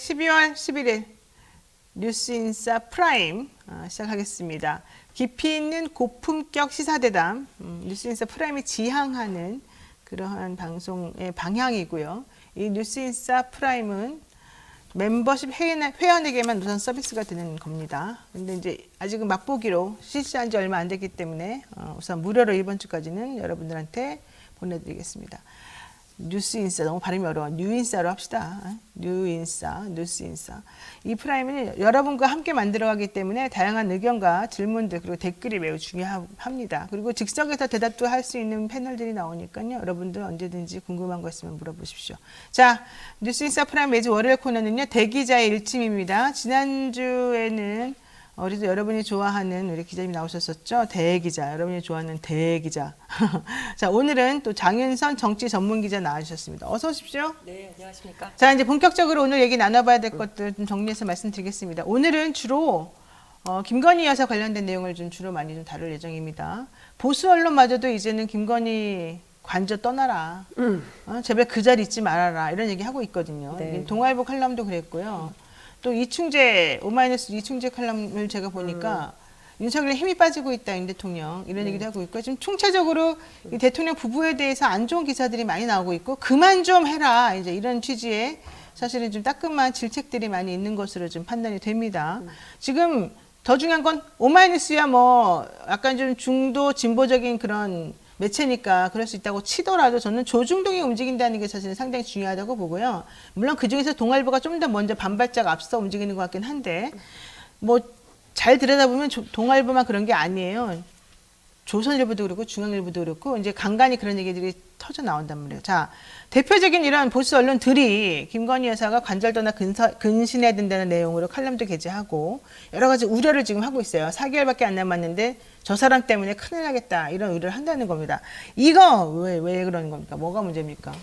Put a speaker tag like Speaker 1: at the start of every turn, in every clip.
Speaker 1: 12월 11일 뉴스인사 프라임 시작하겠습니다. 깊이 있는 고품격 시사대담, 뉴스인사 프라임이 지향하는 그러한 방송의 방향이고요. 이 뉴스인사 프라임은 멤버십 회원에게만 우선 서비스가 되는 겁니다. 근데 이제 아직은 맛보기로 실시한 지 얼마 안 됐기 때문에 우선 무료로 이번 주까지는 여러분들한테 보내드리겠습니다. 뉴스인사, 너무 발음이 어려워. 뉴인사로 합시다. 뉴인사, 뉴스인사. 이 프라임은 여러분과 함께 만들어가기 때문에 다양한 의견과 질문들 그리고 댓글이 매우 중요합니다. 그리고 즉석에서 대답도 할 수 있는 패널들이 나오니까요. 여러분들 언제든지 궁금한 거 있으면 물어보십시오. 자, 뉴스인사 프라임 매주 월요일 코너는요. 대기자의 일침입니다. 지난주에는 우리도 여러분이 좋아하는 우리 기자님 나오셨었죠? 대기자, 여러분이 좋아하는 대기자. 자, 오늘은 또 장윤선 정치 전문 기자 나와주셨습니다. 어서 오십시오.
Speaker 2: 네, 안녕하십니까.
Speaker 1: 자, 이제 본격적으로 오늘 얘기 나눠봐야 될 것들 좀 정리해서 말씀드리겠습니다. 오늘은 주로 김건희 여사 관련된 내용을 좀 주로 많이 좀 다룰 예정입니다. 보수 언론마저도 이제는 김건희 관저 떠나라. 제발 그 자리 있지 말아라. 이런 얘기 하고 있거든요.
Speaker 2: 네.
Speaker 1: 동아일보 칼럼도 그랬고요. 또 이충재, 오마이뉴스 이충재 칼럼을 제가 보니까 윤석열에 힘이 빠지고 있다, 윤 대통령. 이런 얘기도 하고 있고, 지금 총체적으로 이 대통령 부부에 대해서 안 좋은 기사들이 많이 나오고 있고, 그만 좀 해라. 이제 이런 취지의 사실은 좀 따끔한 질책들이 많이 있는 것으로 좀 판단이 됩니다. 지금 더 중요한 건 오마이뉴스야 뭐 약간 좀 중도 진보적인 그런 매체니까 그럴 수 있다고 치더라도 저는 조중동이 움직인다는 게 사실은 상당히 중요하다고 보고요. 물론 그중에서 동아일보가 좀 더 먼저 반발짝 앞서 움직이는 것 같긴 한데 뭐 잘 들여다보면 동아일보만 그런 게 아니에요. 조선일보도 그렇고 중앙일보도 그렇고 이제 간간히 그런 얘기들이 터져 나온단 말이에요. 자, 대표적인 이런 보수 언론들이 김건희 여사가 관절 떠나 근신해야 된다는 내용으로 칼럼도 게재하고 여러 가지 우려를 지금 하고 있어요. 4개월밖에 안 남았는데 저 사람 때문에 큰일 나겠다 이런 우려를 한다는 겁니다. 이거 왜 그러는 겁니까? 뭐가 문제입니까?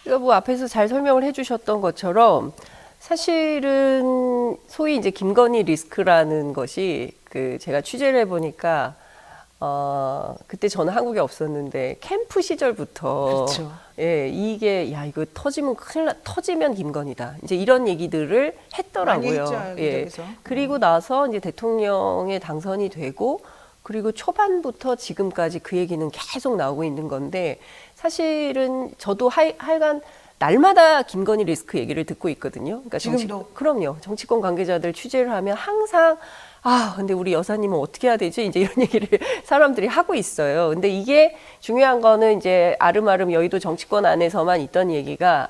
Speaker 2: 이거 뭐 앞에서 잘 설명을 해주셨던 것처럼 사실은 소위 이제 김건희 리스크라는 것이 제가 취재를 해보니까 그때 저는 한국에 없었는데 캠프 시절부터
Speaker 1: 그렇죠.
Speaker 2: 예, 이게 야 이거 터지면 터지면 김건희다. 이제 이런 얘기들을 했더라고요.
Speaker 1: 많이 했죠,
Speaker 2: 예. 그리고 나서 이제 대통령에 당선이 되고 그리고 초반부터 지금까지 그 얘기는 계속 나오고 있는 건데 사실은 저도 하여간 날마다 김건희 리스크 얘기를 듣고 있거든요. 그러니까
Speaker 1: 지금도?
Speaker 2: 그럼요. 정치권 관계자들 취재를 하면 항상 근데 우리 여사님은 어떻게 해야 되지? 이제 이런 얘기를 사람들이 하고 있어요. 근데 이게 중요한 거는 이제 아름아름 여의도 정치권 안에서만 있던 얘기가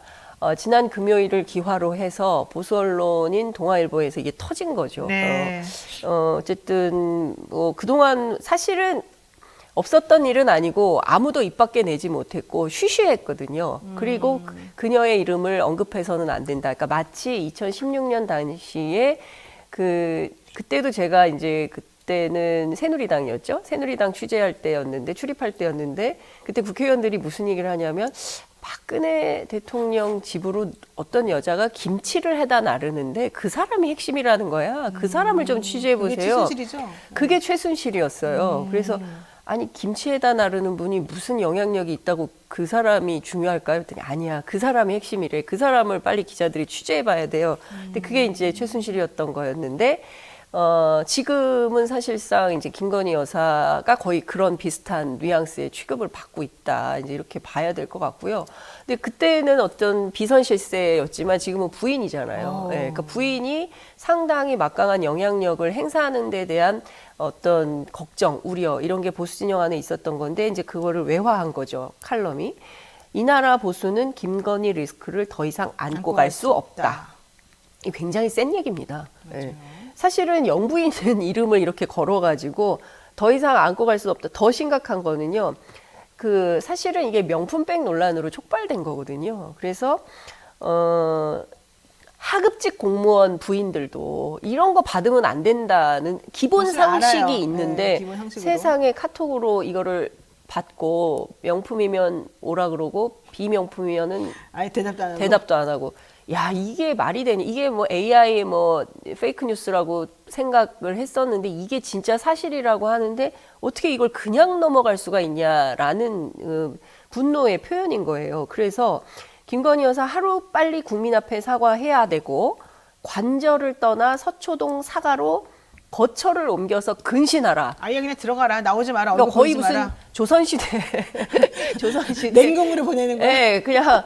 Speaker 2: 지난 금요일을 기화로 해서 보수 언론인 동아일보에서 이게 터진 거죠.
Speaker 1: 네.
Speaker 2: 어쨌든 뭐 그동안 사실은 없었던 일은 아니고 아무도 입 밖에 내지 못했고 쉬쉬했거든요. 그리고 그녀의 이름을 언급해서는 안 된다. 그러니까 마치 2016년 당시에 그때도 제가 이제 그때는 새누리당이었죠. 새누리당 취재할 때였는데 출입할 때였는데 그때 국회의원들이 무슨 얘기를 하냐면 박근혜 대통령 집으로 어떤 여자가 김치를 해다 나르는데 그 사람이 핵심이라는 거야. 그 사람을 좀 취재해 보세요.
Speaker 1: 그게 최순실이죠.
Speaker 2: 그게 최순실이었어요. 그래서 아니 김치에다 나르는 분이 무슨 영향력이 있다고 그 사람이 중요할까요? 그랬더니 아니야. 그 사람이 핵심이래. 그 사람을 빨리 기자들이 취재해 봐야 돼요. 근데 그게 이제 최순실이었던 거였는데 지금은 사실상 이제 김건희 여사가 거의 그런 비슷한 뉘앙스의 취급을 받고 있다. 이제 이렇게 봐야 될 것 같고요. 근데 그때는 어떤 비선 실세였지만 지금은 부인이잖아요. 네, 그러니까 부인이 상당히 막강한 영향력을 행사하는 데 대한 어떤 걱정, 우려 이런 게 보수 진영 안에 있었던 건데 이제 그거를 외화한 거죠. 칼럼이. 이 나라 보수는 김건희 리스크를 더 이상 안고 갈 수 없다. 이 굉장히 센 얘기입니다. 네. 사실은 영부인은 이름을 이렇게 걸어가지고 더 이상 안고 갈 수 없다. 더 심각한 거는요. 사실은 이게 명품백 논란으로 촉발된 거거든요. 그래서 하급직 공무원 부인들도 이런 거 받으면 안 된다는 기본 상식이
Speaker 1: 알아요.
Speaker 2: 있는데
Speaker 1: 네, 기본 상식으로.
Speaker 2: 세상에 카톡으로 이거를 받고 명품이면 오라 그러고 비명품이면은
Speaker 1: 아예
Speaker 2: 대답도 안 하고 야 이게 말이 되니 이게 뭐 AI 뭐 페이크 뉴스라고 생각을 했었는데 이게 진짜 사실이라고 하는데 어떻게 이걸 그냥 넘어갈 수가 있냐라는 분노의 표현인 거예요. 그래서 김건희 여사 하루 빨리 국민 앞에 사과해야 되고 관절을 떠나 서초동 사가로 거처를 옮겨서 근신하라.
Speaker 1: 아예 그냥 들어가라. 나오지 마라.
Speaker 2: 그러니까
Speaker 1: 얼굴
Speaker 2: 거의
Speaker 1: 보이지
Speaker 2: 무슨
Speaker 1: 마라.
Speaker 2: 조선시대 조선시대
Speaker 1: 냉동으로 보내는 거야.
Speaker 2: 네, 그냥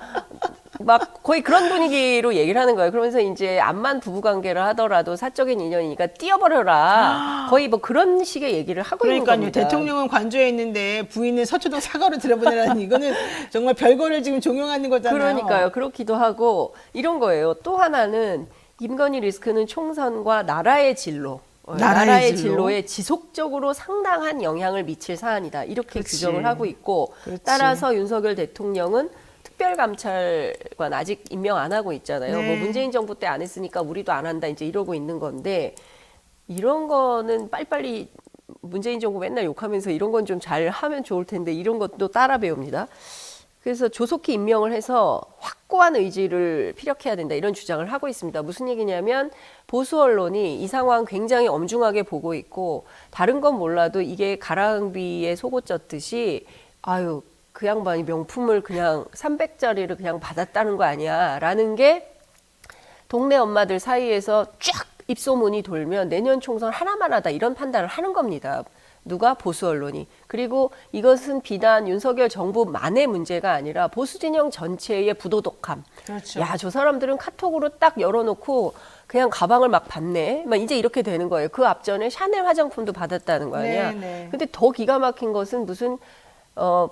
Speaker 2: 막 거의 그런 분위기로 얘기를 하는 거예요. 그러면서 이제 암만 부부관계를 하더라도 사적인 인연이니까 띄어버려라. 거의 뭐 그런 식의 얘기를 하고 있는
Speaker 1: 그러니까요.
Speaker 2: 겁니다.
Speaker 1: 대통령은 관저에 있는데 부인은 서초동 사과로 들어보내라는 이거는 정말 별거를 지금 종용하는 거잖아요.
Speaker 2: 그러니까요. 그렇기도 하고 이런 거예요. 또 하나는 김건희 리스크는 총선과 나라의 진로. 나라의 진로에 지속적으로 상당한 영향을 미칠 사안이다. 이렇게
Speaker 1: 그렇지.
Speaker 2: 규정을 하고 있고
Speaker 1: 그렇지.
Speaker 2: 따라서 윤석열 대통령은 특별감찰관 아직 임명 안 하고 있잖아요.
Speaker 1: 네.
Speaker 2: 뭐 문재인 정부 때 안 했으니까 우리도 안 한다 이제 이러고 있는 건데 이런 거는 빨리빨리 문재인 정부 맨날 욕하면서 이런 건 좀 잘 하면 좋을 텐데 이런 것도 따라 배웁니다. 그래서 조속히 임명을 해서 확고한 의지를 피력해야 된다 이런 주장을 하고 있습니다. 무슨 얘기냐면 보수 언론이 이 상황 굉장히 엄중하게 보고 있고 다른 건 몰라도 이게 가랑비에 속옷 젖듯이 아유 그 양반이 명품을 그냥 300짜리를 그냥 받았다는 거 아니야 라는 게 동네 엄마들 사이에서 쫙 입소문이 돌면 내년 총선 하나만 하다 이런 판단을 하는 겁니다. 누가? 보수 언론이. 그리고 이것은 비단 윤석열 정부만의 문제가 아니라 보수 진영 전체의 부도덕함.
Speaker 1: 그렇죠.
Speaker 2: 야, 저 사람들은 카톡으로 딱 열어놓고 그냥 가방을 막 받네. 막 이제 이렇게 되는 거예요. 그 앞전에 샤넬 화장품도 받았다는 거 아니야.
Speaker 1: 네.
Speaker 2: 근데 더 기가 막힌 것은 무슨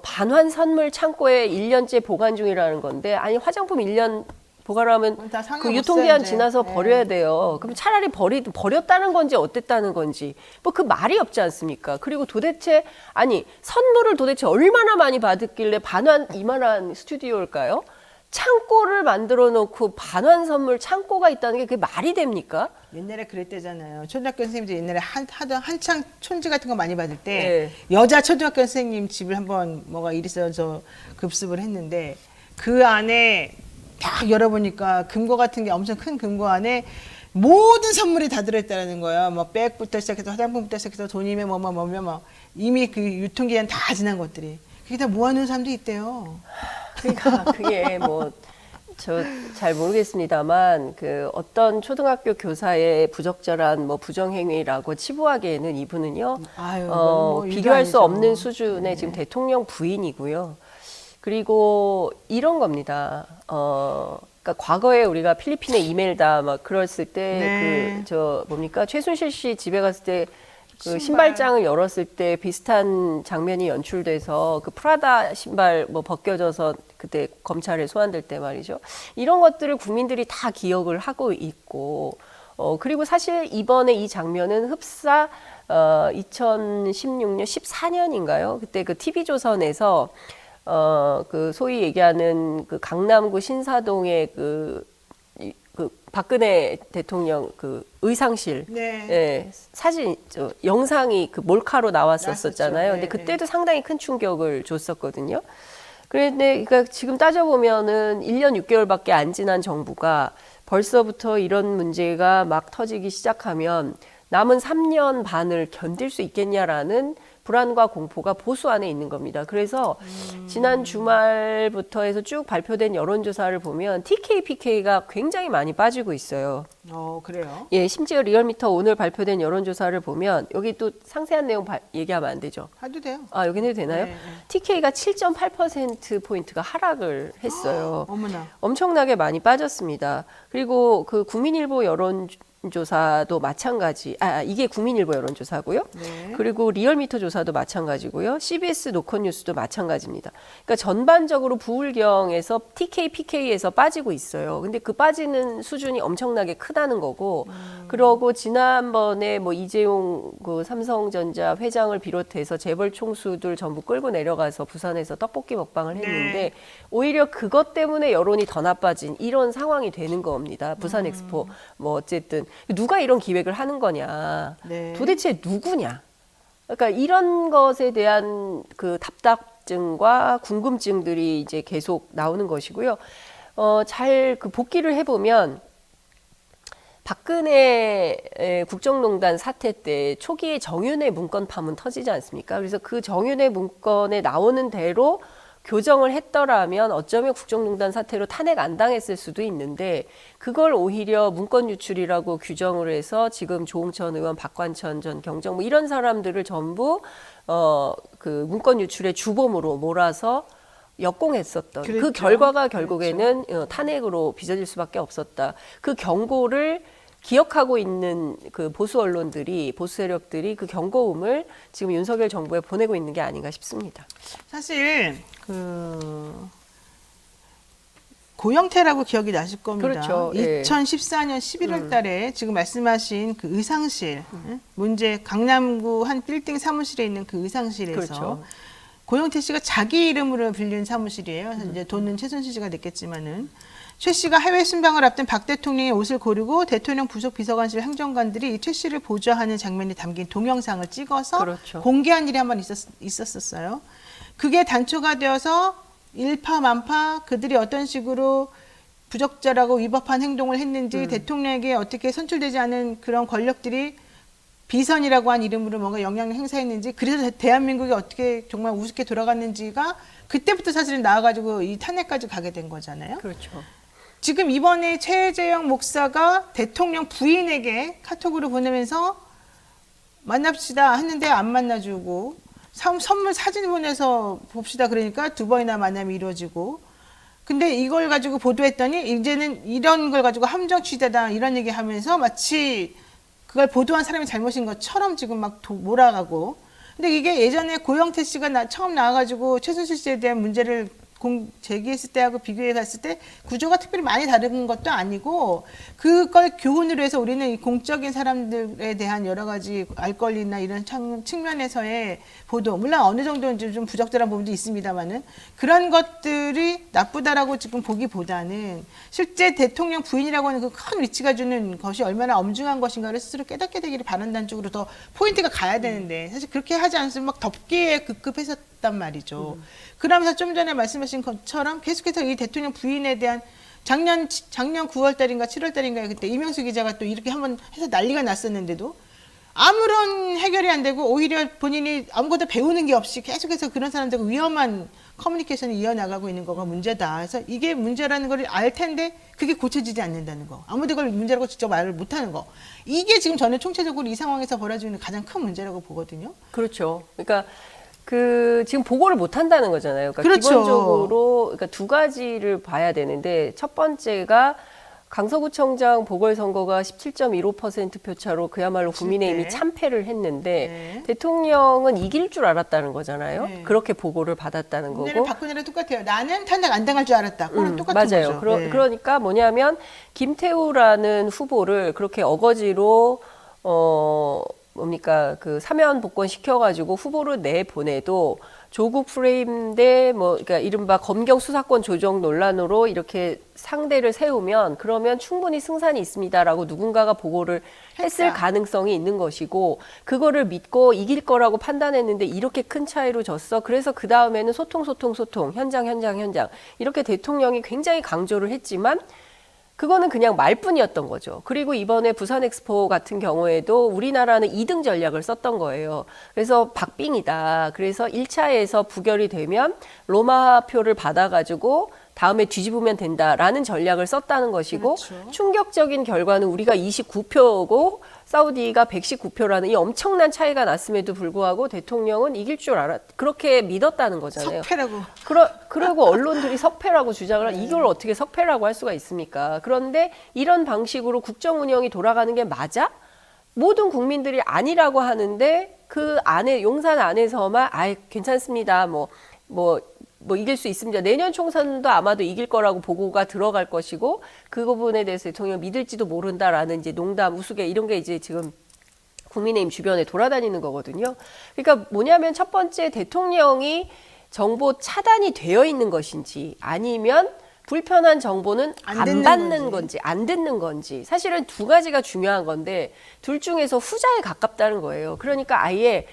Speaker 2: 반환 선물 창고에 1년째 보관 중이라는 건데 아니 화장품 1년 보관하면
Speaker 1: 그럼 다 상관
Speaker 2: 그
Speaker 1: 없어요,
Speaker 2: 유통기한
Speaker 1: 이제.
Speaker 2: 지나서
Speaker 1: 네.
Speaker 2: 버려야 돼요. 그럼 차라리 버렸다는 건지 어땠다는 건지 뭐 그 말이 없지 않습니까? 그리고 도대체 아니 선물을 도대체 얼마나 많이 받았길래 반환 이만한 스튜디오일까요? 창고를 만들어 놓고 반환 선물 창고가 있다는 게 그게 말이 됩니까?
Speaker 1: 옛날에 그랬대잖아요. 초등학교 선생님들 옛날에 한창 촌지 같은 거 많이 받을 때
Speaker 2: 네.
Speaker 1: 여자 초등학교 선생님 집을 한번 뭐가 일이 있어서 급습을 했는데 그 안에 딱 열어보니까 금고 같은 게 엄청 큰 금고 안에 모든 선물이 다 들어있다는 거야. 뭐 백부터 시작해서 화장품부터 시작해서 돈이면 뭐 이미 그 유통기한 다 지난 것들이 그게 다 모아놓은 사람도 있대요.
Speaker 2: 그러니까 그게 뭐 저 잘 모르겠습니다만 그 어떤 초등학교 교사의 부적절한 뭐 부정행위라고 치부하기에는 이분은요
Speaker 1: 아유, 이거는 뭐 일도
Speaker 2: 비교할 수
Speaker 1: 아니죠.
Speaker 2: 없는 수준의 지금 대통령 부인이고요. 그리고 이런 겁니다. 그러니까 과거에 우리가 필리핀에 이멜다 막 그랬을 때
Speaker 1: 네.
Speaker 2: 그 저 뭡니까 최순실 씨 집에 갔을 때 그
Speaker 1: 신발.
Speaker 2: 신발장을 열었을 때 비슷한 장면이 연출돼서 그 프라다 신발 뭐 벗겨져서 그때 검찰에 소환될 때 말이죠. 이런 것들을 국민들이 다 기억을 하고 있고 그리고 사실 이번에 이 장면은 흡사 2016년 14년인가요? 그때 그 TV조선에서 그 소위 얘기하는 그 강남구 신사동의 그 박근혜 대통령 그 의상실
Speaker 1: 네.
Speaker 2: 예, 사진 영상이 그 몰카로 나왔었잖아요.
Speaker 1: 나왔었죠.
Speaker 2: 근데
Speaker 1: 네,
Speaker 2: 그때도 상당히 큰 충격을 줬었거든요. 그런데 그러니까 지금 따져보면은 1년 6개월밖에 안 지난 정부가 벌써부터 이런 문제가 막 터지기 시작하면 남은 3년 반을 견딜 수 있겠냐라는 불안과 공포가 보수 안에 있는 겁니다. 그래서 지난 주말부터 해서 쭉 발표된 여론조사를 보면 TK, PK가 굉장히 많이 빠지고 있어요.
Speaker 1: 그래요?
Speaker 2: 예, 심지어 리얼미터 오늘 발표된 여론조사를 보면 여기 또 상세한 내용 얘기하면 안 되죠.
Speaker 1: 해도 돼요.
Speaker 2: 아, 여기는 해도 되나요?
Speaker 1: 네, 네.
Speaker 2: TK가 7.8%포인트가 하락을 했어요.
Speaker 1: 어머나.
Speaker 2: 엄청나게 많이 빠졌습니다. 그리고 그 국민일보 여론조사도 마찬가지. 이게 국민일보 여론조사고요.
Speaker 1: 네.
Speaker 2: 그리고 리얼미터 조사도 마찬가지고요. CBS 노컷뉴스도 마찬가지입니다. 그러니까 전반적으로 부울경에서 TK, PK에서 빠지고 있어요. 근데 그 빠지는 수준이 엄청나게 크다는 거고, 그러고 지난번에 뭐 이재용 그 삼성전자 회장을 비롯해서 재벌 총수들 전부 끌고 내려가서 부산에서 떡볶이 먹방을 했는데
Speaker 1: 네.
Speaker 2: 오히려 그것 때문에 여론이 더 나빠진 이런 상황이 되는 겁니다. 부산 엑스포 뭐 어쨌든 누가 이런 기획을 하는 거냐?
Speaker 1: 네.
Speaker 2: 도대체 누구냐? 그러니까 이런 것에 대한 그 답답증과 궁금증들이 이제 계속 나오는 것이고요. 잘 그 복기를 해보면 박근혜 국정농단 사태 때 초기에 정윤회 문건 파문 터지지 않습니까? 그래서 그 정윤회 문건에 나오는 대로 교정을 했더라면 어쩌면 국정농단 사태로 탄핵 안 당했을 수도 있는데 그걸 오히려 문건 유출이라고 규정을 해서 지금 조홍천 의원, 박관천 전 경정 이런 사람들을 전부 그 문건 유출의 주범으로 몰아서 역공했었던
Speaker 1: 그랬죠.
Speaker 2: 그 결과가 결국에는 탄핵으로 빚어질 수밖에 없었다. 그 경고를 기억하고 있는 그 보수 언론들이, 보수 세력들이 그 경고음을 지금 윤석열 정부에 보내고 있는 게 아닌가 싶습니다.
Speaker 1: 사실 고영태라고 기억이 나실 겁니다.
Speaker 2: 그렇죠.
Speaker 1: 2014년 11월 달에 지금 말씀하신 그 의상실, 문제 강남구 한 빌딩 사무실에 있는 그 의상실에서
Speaker 2: 그렇죠.
Speaker 1: 고영태 씨가 자기 이름으로 빌린 사무실이에요. 이제 돈은 최순실 씨가 냈겠지만은 최 씨가 해외 순방을 앞둔 박 대통령의 옷을 고르고 대통령 부속 비서관실 행정관들이 최 씨를 보좌하는 장면이 담긴 동영상을 찍어서
Speaker 2: 그렇죠.
Speaker 1: 공개한 일이 한 번 있었었어요. 그게 단초가 되어서 일파만파 그들이 어떤 식으로 부적절하고 위법한 행동을 했는지 대통령에게 어떻게 선출되지 않은 그런 권력들이 비선이라고 한 이름으로 뭔가 영향을 행사했는지 그래서 대한민국이 어떻게 정말 우습게 돌아갔는지가 그때부터 사실은 나와가지고 이 탄핵까지 가게 된 거잖아요.
Speaker 2: 그렇죠.
Speaker 1: 지금 이번에 최재형 목사가 대통령 부인에게 카톡으로 보내면서 만납시다 했는데 안 만나주고 선물 사진 보내서 봅시다 그러니까 두 번이나 만남이 이루어지고 근데 이걸 가지고 보도했더니 이제는 이런 걸 가지고 함정 취재다 이런 얘기하면서 마치 그걸 보도한 사람이 잘못인 것처럼 지금 막 몰아가고 근데 이게 예전에 고영태 씨가 처음 나와가지고 최순실 씨에 대한 문제를 제기했을 때하고 비교해 봤을 때 구조가 특별히 많이 다른 것도 아니고 그걸 교훈으로 해서 우리는 이 공적인 사람들에 대한 여러 가지 알 권리나 이런 측면에서의 보도 물론 어느 정도 이제 좀 부적절한 부분도 있습니다만은 그런 것들이 나쁘다라고 지금 보기보다는 실제 대통령 부인이라고 하는 그 큰 위치가 주는 것이 얼마나 엄중한 것인가를 스스로 깨닫게 되기를 바란다는 쪽으로 더 포인트가 가야 되는데 사실 그렇게 하지 않으면 막 덮기에 급급했었단 말이죠. 그러면서 좀 전에 말씀하신 것처럼 계속해서 이 대통령 부인에 대한 작년 9월 달인가 7월 달인가 그때 이명수 기자가 또 이렇게 한번 해서 난리가 났었는데도 아무런 해결이 안 되고 오히려 본인이 아무것도 배우는 게 없이 계속해서 그런 사람들과 위험한 커뮤니케이션을 이어나가고 있는 거가 문제다. 그래서 이게 문제라는 걸 알 텐데 그게 고쳐지지 않는다는 거. 아무도 그걸 문제라고 직접 말을 못하는 거. 이게 지금 저는 총체적으로 이 상황에서 벌어지는 가장 큰 문제라고 보거든요.
Speaker 2: 그렇죠. 그러니까 지금 보고를 못 한다는 거잖아요. 그러니까
Speaker 1: 그렇죠.
Speaker 2: 기본적으로 그러니까 두 가지를 봐야 되는데 첫 번째가 강서구청장 보궐선거가 17.15% 표차로 그야말로 국민의힘이 참패를 했는데 대통령은 이길 줄 알았다는 거잖아요. 그렇게 보고를 받았다는 거고.
Speaker 1: 박근혜랑 똑같아요. 나는 탄핵 안 당할 줄 알았다. 그거랑 똑같은
Speaker 2: 맞아요.
Speaker 1: 거죠.
Speaker 2: 그러니까 뭐냐면 김태우라는 후보를 그렇게 어거지로 뭡니까 그 사면 복권 시켜가지고 후보를 내보내도 조국 프레임 대 그러니까 이른바 검경 수사권 조정 논란으로 이렇게 상대를 세우면 그러면 충분히 승산이 있습니다라고 누군가가 보고를 했을 가능성이 있는 것이고 그거를 믿고 이길 거라고 판단했는데 이렇게 큰 차이로 졌어. 그래서 그 다음에는 소통 현장 이렇게 대통령이 굉장히 강조를 했지만 그거는 그냥 말뿐이었던 거죠. 그리고 이번에 부산 엑스포 같은 경우에도 우리나라는 2등 전략을 썼던 거예요. 그래서 박빙이다. 그래서 1차에서 부결이 되면 로마표를 받아가지고 다음에 뒤집으면 된다라는 전략을 썼다는 것이고
Speaker 1: 그렇죠.
Speaker 2: 충격적인 결과는 우리가 29표고 사우디가 119표라는 이 엄청난 차이가 났음에도 불구하고 대통령은 이길 줄 그렇게 믿었다는 거잖아요.
Speaker 1: 석패라고.
Speaker 2: 그리고 언론들이 석패라고 주장을 하는 이걸 어떻게 석패라고 할 수가 있습니까? 그런데 이런 방식으로 국정 운영이 돌아가는 게 맞아? 모든 국민들이 아니라고 하는데 그 안에 용산 안에서만 괜찮습니다. 이길 수 있습니다. 내년 총선도 아마도 이길 거라고 보고가 들어갈 것이고 그 부분에 대해서 대통령 믿을지도 모른다라는 이제 농담, 우스개 이런 게 이제 지금 국민의힘 주변에 돌아다니는 거거든요. 그러니까 뭐냐면 첫 번째 대통령이 정보 차단이 되어 있는 것인지 아니면 불편한 정보는 안 받는 건지 안 듣는 건지 사실은 두 가지가 중요한 건데 둘 중에서 후자에 가깝다는 거예요. 그러니까 아예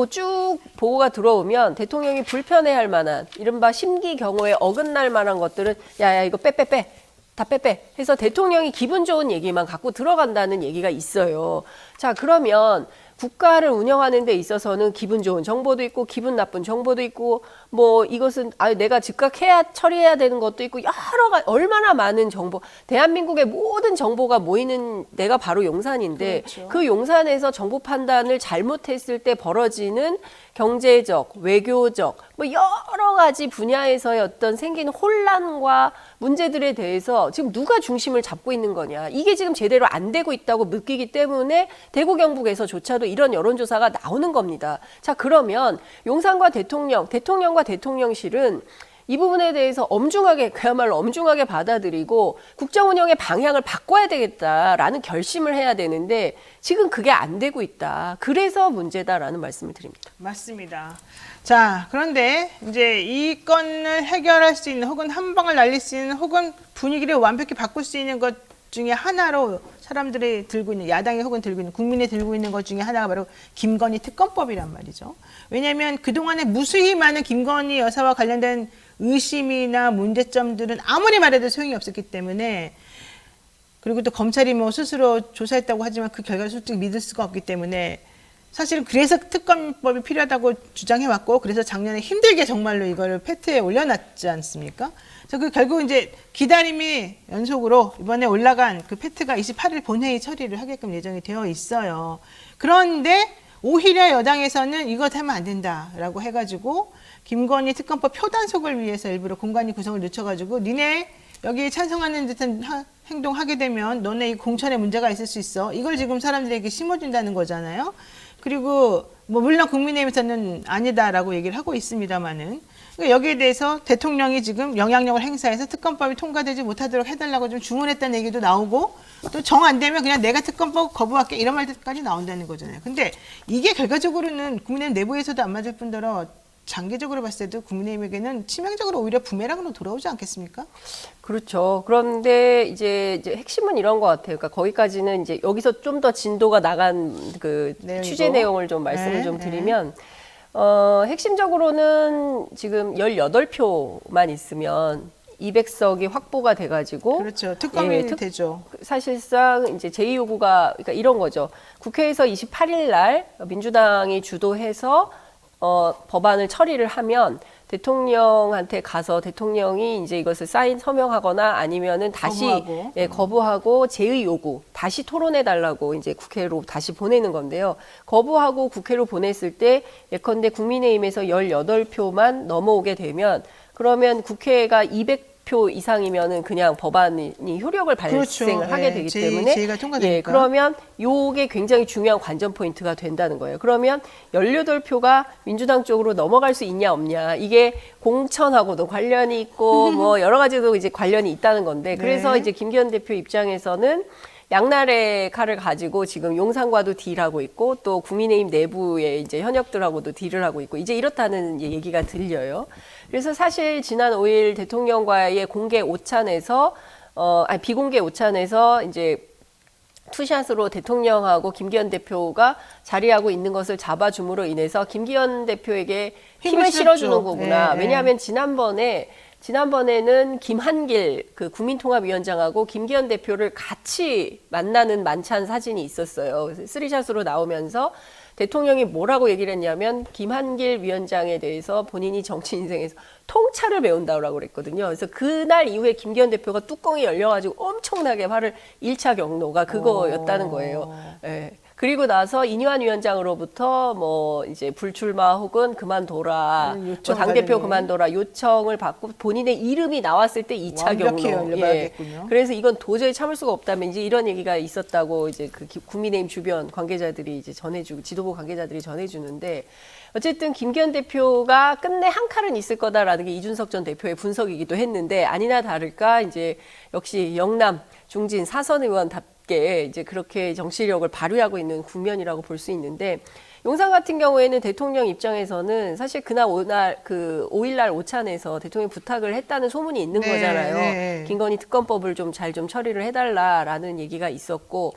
Speaker 2: 쭉 보고가 들어오면 대통령이 불편해할 만한 이른바 심기 경호에 어긋날 만한 것들은 야 이거 빼 다 빼 해서 대통령이 기분 좋은 얘기만 갖고 들어간다는 얘기가 있어요. 자 그러면 국가를 운영하는 데 있어서는 기분 좋은 정보도 있고 기분 나쁜 정보도 있고 뭐 이것은 내가 즉각 처리해야 되는 것도 있고 여러 가지 얼마나 많은 정보, 대한민국의 모든 정보가 모이는 데가 바로 용산인데
Speaker 1: 그렇죠.
Speaker 2: 그 용산에서 정보 판단을 잘못했을 때 벌어지는 경제적, 외교적 뭐 여러 가지 분야에서의 어떤 생기는 혼란과 문제들에 대해서 지금 누가 중심을 잡고 있는 거냐. 이게 지금 제대로 안 되고 있다고 느끼기 때문에 대구 경북에서조차도 이런 여론조사가 나오는 겁니다. 자, 그러면 용산과 대통령과 대통령실은 이 부분에 대해서 그야말로 엄중하게 받아들이고 국정 운영의 방향을 바꿔야 되겠다라는 결심을 해야 되는데 지금 그게 안 되고 있다. 그래서 문제다라는 말씀을 드립니다.
Speaker 1: 맞습니다. 자, 그런데 이제 이 건을 해결할 수 있는 혹은 한 방을 날릴 수 있는 혹은 분위기를 완벽히 바꿀 수 있는 것 중에 하나로 사람들이 들고 있는, 야당이 혹은 들고 있는, 국민이 들고 있는 것 중에 하나가 바로 김건희 특검법이란 말이죠. 왜냐하면 그동안에 무수히 많은 김건희 여사와 관련된 의심이나 문제점들은 아무리 말해도 소용이 없었기 때문에, 그리고 또 검찰이 뭐 스스로 조사했다고 하지만 그 결과를 솔직히 믿을 수가 없기 때문에 사실은 그래서 특검법이 필요하다고 주장해왔고, 그래서 작년에 힘들게 정말로 이거를 패트에 올려놨지 않습니까? 그래서 그 결국 이제 기다림이 연속으로 이번에 올라간 그 패트가 28일 본회의 처리를 하게끔 예정이 되어 있어요. 그런데 오히려 여당에서는 이거 하면 안 된다라고 해가지고 김건희 특검법 표단속을 위해서 일부러 공관위 구성을 늦춰가지고 니네 여기에 찬성하는 듯한 행동하게 되면 너네 이 공천에 문제가 있을 수 있어. 이걸 지금 사람들에게 심어준다는 거잖아요. 그리고 뭐 물론 국민의힘에서는 아니다라고 얘기를 하고 있습니다만은, 그러니까 여기에 대해서 대통령이 지금 영향력을 행사해서 특검법이 통과되지 못하도록 해달라고 좀 주문했다는 얘기도 나오고, 또 정 안 되면 그냥 내가 특검법 거부할게 이런 말까지 나온다는 거잖아요. 근데 이게 결과적으로는 국민의힘 내부에서도 안 맞을 뿐더러 장기적으로 봤을 때도 국민의힘에게는 치명적으로 오히려 부메랑으로 돌아오지 않겠습니까?
Speaker 2: 그렇죠. 그런데 이제 핵심은 이런 것 같아요. 그러니까 거기까지는 이제 여기서 좀 더 진도가 나간 그 취재 내용을 좀 말씀을 좀 드리면, 핵심적으로는 지금 18표만 있으면 200석이 확보가 돼가지고.
Speaker 1: 그렇죠. 특검이 되죠.
Speaker 2: 사실상 이제 제2요구가 그러니까 이런 거죠. 국회에서 28일 날 민주당이 주도해서 법안을 처리를 하면 대통령한테 가서 대통령이 이제 이것을 서명하거나 아니면은 다시 거부하고 제의 요구 다시 토론해 달라고 이제 국회로 다시 보내는 건데요. 거부하고 국회로 보냈을 때 예컨대 국민의힘에서 18표만 넘어오게 되면, 그러면 국회가 200표 이상이면은 그냥 법안이 효력을 발생을
Speaker 1: 그렇죠.
Speaker 2: 하게 되기 때문에,
Speaker 1: 제의가 통과되니까.
Speaker 2: 그러면 요게 굉장히 중요한 관전 포인트가 된다는 거예요. 그러면 18표가 민주당 쪽으로 넘어갈 수 있냐 없냐, 이게 공천하고도 관련이 있고 뭐 여러 가지도 이제 관련이 있다는 건데, 그래서 이제 김기현 대표 입장에서는 양날의 칼을 가지고 지금 용산과도 딜하고 있고 또 국민의힘 내부의 이제 현역들하고도 딜을 하고 있고 이제 이렇다는 얘기가 들려요. 그래서 사실 지난 5일 대통령과의 공개 오찬에서 비공개 오찬에서 이제 투샷으로 대통령하고 김기현 대표가 자리하고 있는 것을 잡아줌으로 인해서 김기현 대표에게 힘을 실어주는 거구나. 왜냐하면 지난번에는 김한길 그 국민통합위원장하고 김기현 대표를 같이 만나는 만찬 사진이 있었어요. 쓰리샷으로 나오면서 대통령이 뭐라고 얘기를 했냐면 김한길 위원장에 대해서 본인이 정치 인생에서 통찰을 배운다고 그랬거든요. 그래서 그날 이후에 김기현 대표가 뚜껑이 열려가지고 엄청나게 화를 1차 경로가 그거였다는 거예요. 예. 그리고 나서 이뇨한 위원장으로부터 뭐 이제 불출마 혹은 그만둬라, 뭐 당대표 그만둬라 요청을 받고 본인의 이름이 나왔을 때 2차 경로. 그래서 이건 도저히 참을 수가 없다면 이제 이런 얘기가 있었다고 이제 그 국민의힘 주변 관계자들이 이제 전해주고 지도부 관계자들이 전해주는데, 어쨌든 김기현 대표가 끝내 한 칼은 있을 거다라는 게 이준석 전 대표의 분석이기도 했는데, 아니나 다를까 이제 역시 영남 중진 사선 의원답게 이제 그렇게 정치력을 발휘하고 있는 국면이라고 볼 수 있는데, 용산 같은 경우에는 대통령 입장에서는 사실 그날 5일날 오찬에서 대통령이 부탁을 했다는 소문이 있는 거잖아요. 김건희 특검법을 좀 잘 좀 처리를 해달라라는 얘기가 있었고,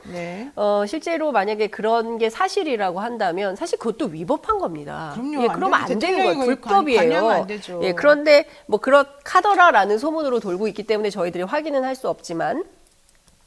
Speaker 2: 실제로 만약에 그런 게 사실이라고 한다면 사실 그것도 위법한 겁니다.
Speaker 1: 그럼요.
Speaker 2: 그러면 안 되는 거예요. 불법이에요. 그런데 뭐 그렇하더라라는 소문으로 돌고 있기 때문에 저희들이 확인은 할 수 없지만,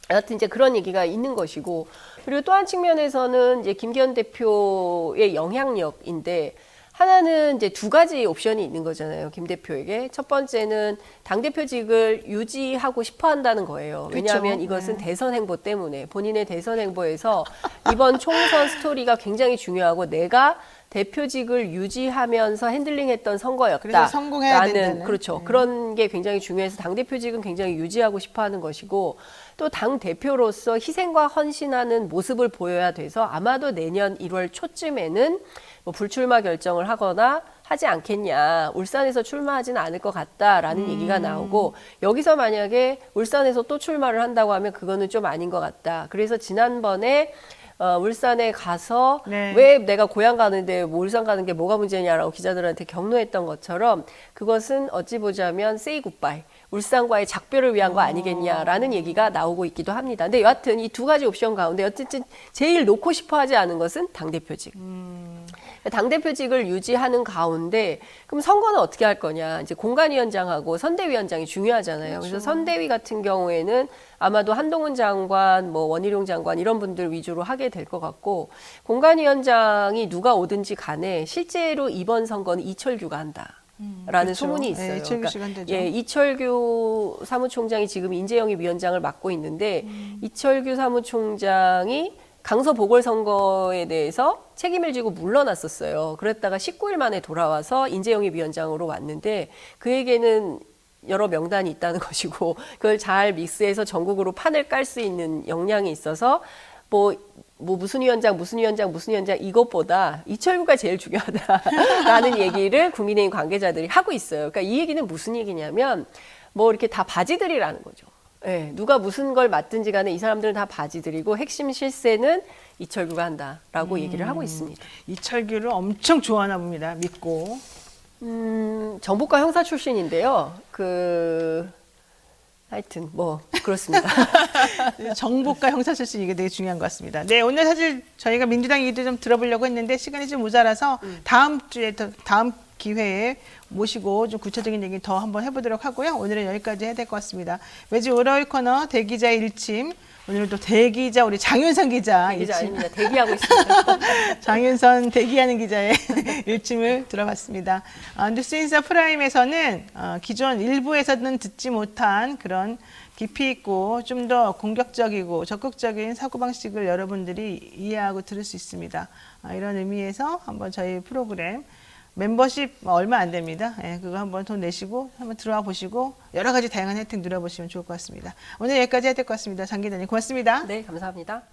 Speaker 2: 여하튼 이제 그런 얘기가 있는 것이고, 그리고 또 한 측면에서는 이제 김기현 대표의 영향력인데, 하나는 이제 두 가지 옵션이 있는 거잖아요, 김 대표에게. 첫 번째는 당대표직을 유지하고 싶어 한다는 거예요. 왜냐하면
Speaker 1: 그렇죠.
Speaker 2: 이것은 대선 행보 때문에, 본인의 대선 행보에서 이번 총선 스토리가 굉장히 중요하고, 내가 대표직을 유지하면서 핸들링했던 선거였다.
Speaker 1: 그래서 성공해야 된다는.
Speaker 2: 그렇죠. 그런 게 굉장히 중요해서 당대표직은 굉장히 유지하고 싶어하는 것이고, 또 당대표로서 희생과 헌신하는 모습을 보여야 돼서 아마도 내년 1월 초쯤에는 뭐 불출마 결정을 하거나 하지 않겠냐, 울산에서 출마하지는 않을 것 같다라는 얘기가 나오고, 여기서 만약에 울산에서 또 출마를 한다고 하면 그거는 좀 아닌 것 같다. 그래서 지난번에 울산에 가서
Speaker 1: 네.
Speaker 2: 왜 내가 고향 가는데 뭐 울산 가는 게 뭐가 문제냐라고 기자들한테 격노했던 것처럼, 그것은 어찌 보자면 say goodbye, 울산과의 작별을 위한 거 아니겠냐라는 얘기가 나오고 있기도 합니다. 근데 여하튼 이 두 가지 옵션 가운데 어쨌든 제일 놓고 싶어 하지 않은 것은 당대표직. 당대표직을 유지하는 가운데, 그럼 선거는 어떻게 할 거냐. 이제 공관위원장하고 선대위원장이 중요하잖아요. 그래서 선대위 같은 경우에는 아마도 한동훈 장관, 뭐 원희룡 장관 이런 분들 위주로 하게 될 것 같고, 공관위원장이 누가 오든지 간에 실제로 이번 선거는 이철규가 한다. 라는
Speaker 1: 그렇죠.
Speaker 2: 소문이 있어요.
Speaker 1: 네, 이철규 씨가 한다죠.
Speaker 2: 예, 이철규 사무총장이 지금 인재영입 위원장을 맡고 있는데, 이철규 사무총장이 강서 보궐선거에 대해서 책임을 지고 물러났었어요. 그랬다가 19일 만에 돌아와서 인재영입 위원장으로 왔는데, 그에게는 여러 명단이 있다는 것이고, 그걸 잘 믹스해서 전국으로 판을 깔 수 있는 역량이 있어서 무슨 위원장 이것보다 이철구가 제일 중요하다라는 얘기를 국민의힘 관계자들이 하고 있어요. 그러니까 이 얘기는 무슨 얘기냐면, 뭐 이렇게 다 바지들이라는 거죠. 예, 누가 무슨 걸 맡든지 간에 이 사람들은 다 바지들이고, 핵심 실세는 이철규가 한다라고 얘기를 하고 있습니다.
Speaker 1: 이철규를 엄청 좋아하나 봅니다. 믿고.
Speaker 2: 정보과 형사 출신인데요. 하여튼 뭐 그렇습니다.
Speaker 1: 정보과 형사 출신, 이게 되게 중요한 것 같습니다. 네, 오늘 사실 저희가 민주당 얘기도 좀 들어보려고 했는데 시간이 좀 모자라서 다음 기회에 모시고 좀 구체적인 얘기 더 한번 해보도록 하고요. 오늘은 여기까지 해야 될 것 같습니다. 매주 월요일 코너 대기자 일침, 오늘도 대기자 우리 장윤선 기자
Speaker 2: 대기자 아닙니다. 대기하고 있습니다.
Speaker 1: 장윤선 대기하는 기자의 일침을 들어봤습니다. 뉴스인사 프라임에서는 기존 일부에서는 듣지 못한 그런 깊이 있고 좀 더 공격적이고 적극적인 사고방식을 여러분들이 이해하고 들을 수 있습니다. 이런 의미에서 한번 저희 프로그램 멤버십 얼마 안 됩니다. 예, 그거 한번 돈 내시고 한번 들어와 보시고 여러 가지 다양한 혜택 누려보시면 좋을 것 같습니다. 오늘 여기까지 해야 될 것 같습니다. 장 기자님 고맙습니다.
Speaker 2: 네, 감사합니다.